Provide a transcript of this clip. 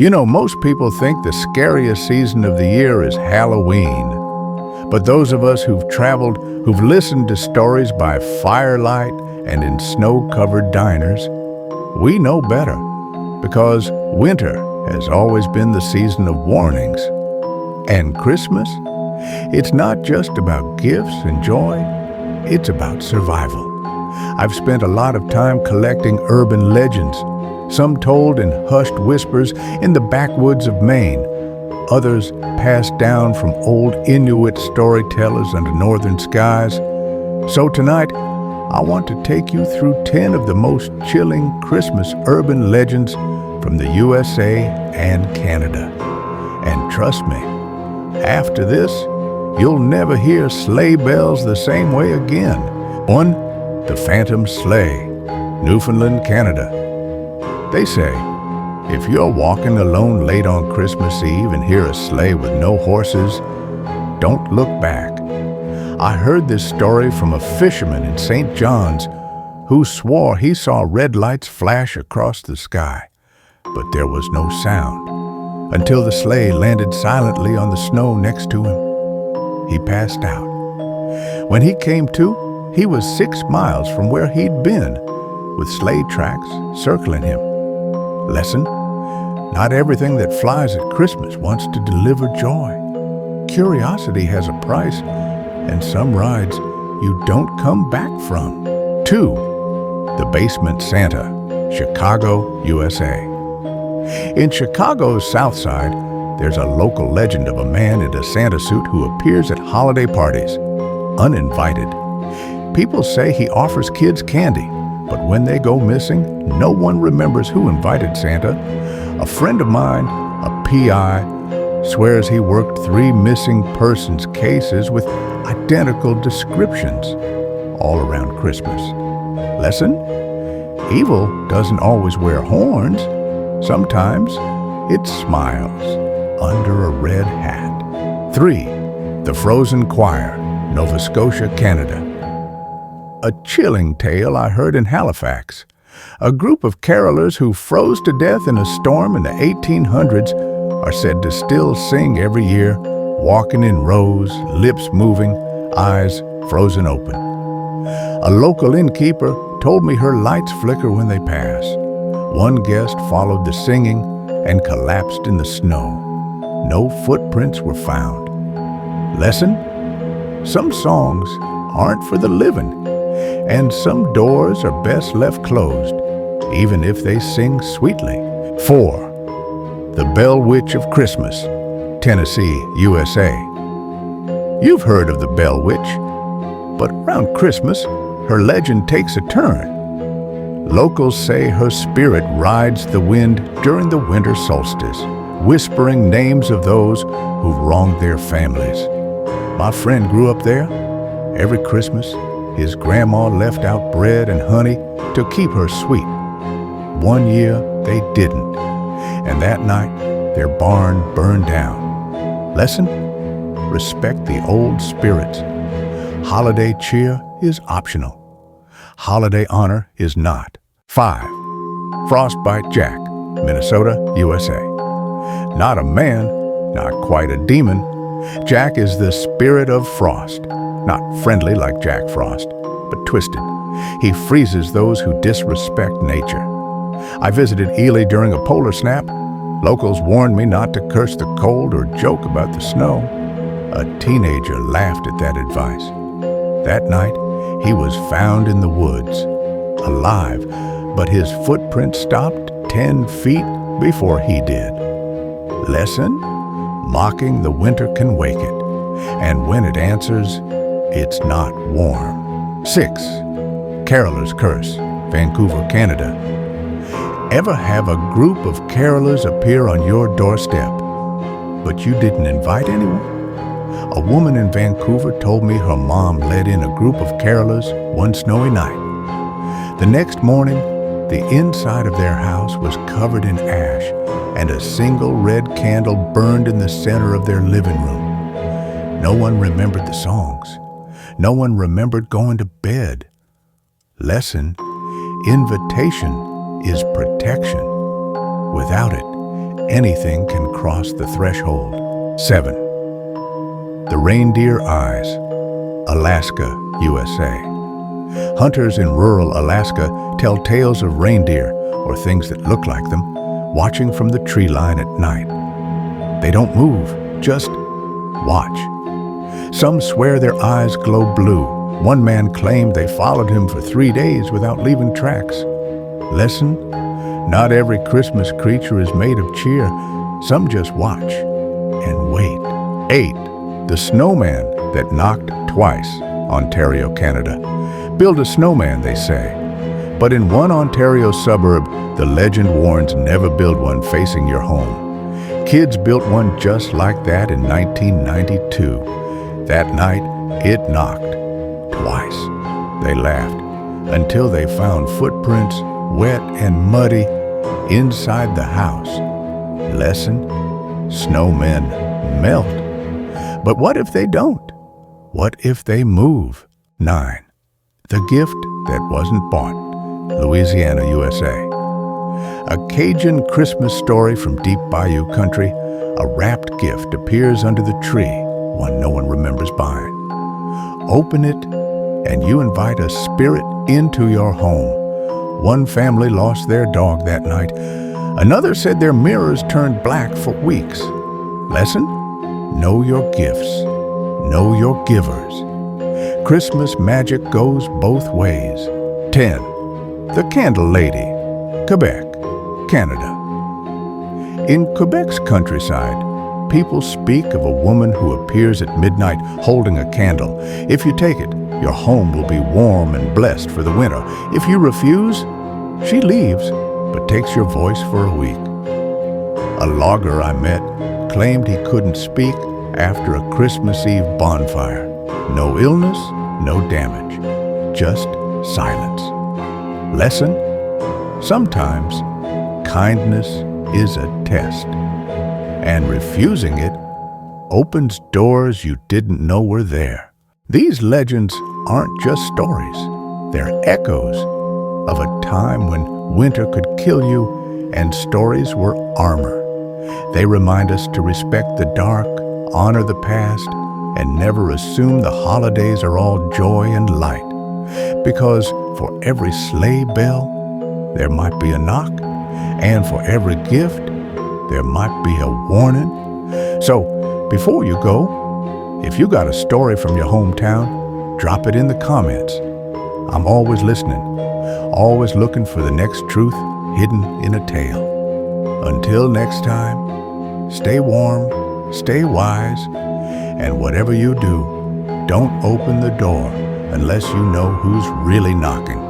Most people think the scariest season of the year is Halloween. But those of us who've traveled, who've listened to stories by firelight and in snow-covered diners, we know better. Because winter has always been the season of warnings. And Christmas? It's not just about gifts and joy, it's about survival. I've spent a lot of time collecting urban legends, some told in hushed whispers in the backwoods of Maine, others passed down from old Inuit storytellers under northern skies. So tonight, I want to take you through 10 of the most chilling Christmas urban legends from the USA and Canada. And trust me, after this, you'll never hear sleigh bells the same way again. 1. The Phantom Sleigh, Newfoundland, Canada. They say, if you're walking alone late on Christmas Eve and hear a sleigh with no horses, don't look back. I heard this story from a fisherman in St. John's who swore he saw red lights flash across the sky, but there was no sound until the sleigh landed silently on the snow next to him. He passed out. When he came to, he was 6 miles from where he'd been, with sleigh tracks circling him. Lesson: not everything that flies at Christmas wants to deliver joy. Curiosity has a price, and some rides you don't come back from. 2. The Basement Santa, Chicago, USA. In Chicago's South Side, there's a local legend of a man in a Santa suit who appears at holiday parties, uninvited. People say he offers kids candy, but when they go missing, no one remembers who invited Santa. A friend of mine, a PI, swears he worked 3 missing persons cases with identical descriptions all around Christmas. Lesson: evil doesn't always wear horns. Sometimes it smiles under a red hat. 3. The Frozen Choir, Nova Scotia, Canada. A chilling tale I heard in Halifax. A group of carolers who froze to death in a storm in the 1800s are said to still sing every year, walking in rows, lips moving, eyes frozen open. A local innkeeper told me her lights flicker when they pass. One guest followed the singing and collapsed in the snow. No footprints were found. Lesson: some songs aren't for the living, and some doors are best left closed, even if they sing sweetly. 4. The Bell Witch of Christmas, Tennessee, USA. You've heard of the Bell Witch, but around Christmas, her legend takes a turn. Locals say her spirit rides the wind during the winter solstice, whispering names of those who've wronged their families. My friend grew up there. Every Christmas, his grandma left out bread and honey to keep her sweet. One year, they didn't, and that night, their barn burned down. Lesson: respect the old spirits. Holiday cheer is optional. Holiday honor is not. 5. Frostbite Jack, Minnesota, USA. Not a man, not quite a demon. Jack is the spirit of frost. Not friendly like Jack Frost, but twisted. He freezes those who disrespect nature. I visited Ely during a polar snap. Locals warned me not to curse the cold or joke about the snow. A teenager laughed at that advice. That night, he was found in the woods, alive, but his footprint stopped 10 feet before he did. Lesson: mocking the winter can wake it, and when it answers, it's not warm. 6. Carolers Curse, Vancouver, Canada. Ever have a group of carolers appear on your doorstep, but you didn't invite anyone? A woman in Vancouver told me her mom led in a group of carolers one snowy night. The next morning, the inside of their house was covered in ash, and a single red candle burned in the center of their living room. No one remembered the songs. No one remembered going to bed. Lesson: invitation is protection. Without it, anything can cross the threshold. 7. The Reindeer Eyes, Alaska, USA. Hunters in rural Alaska tell tales of reindeer, or things that look like them, watching from the tree line at night. They don't move, just watch. Some swear their eyes glow blue. One man claimed they followed him for 3 days without leaving tracks. Lesson: not every Christmas creature is made of cheer. Some just watch and wait. 8. The Snowman That Knocked Twice, Ontario, Canada. Build a snowman, they say. But in one Ontario suburb, the legend warns never build one facing your home. Kids built one just like that in 1992. That night, it knocked twice. They laughed until they found footprints, wet and muddy, inside the house. Lesson: snowmen melt. But what if they don't? What if they move? 9. The Gift That Wasn't Bought, Louisiana, USA. A Cajun Christmas story from deep bayou country. A wrapped gift appears under the tree, one no one remembers buying. Open it, and you invite a spirit into your home. One family lost their dog that night. Another said their mirrors turned black for weeks. Lesson: know your gifts, know your givers. Christmas magic goes both ways. 10. The Candle Lady, Quebec, Canada. In Quebec's countryside, people speak of a woman who appears at midnight holding a candle. If you take it, your home will be warm and blessed for the winter. If you refuse, she leaves, but takes your voice for a week. A logger I met claimed he couldn't speak after a Christmas Eve bonfire. No illness, no damage, just silence. Lesson: sometimes kindness is a test, and refusing it opens doors you didn't know were there. These legends aren't just stories, they're echoes of a time when winter could kill you and stories were armor. They remind us to respect the dark, honor the past, and never assume the holidays are all joy and light. Because for every sleigh bell, there might be a knock, and for every gift, there might be a warning. So, before you go, if you got a story from your hometown, drop it in the comments. I'm always listening, always looking for the next truth hidden in a tale. Until next time, stay warm, stay wise, and whatever you do, don't open the door unless you know who's really knocking.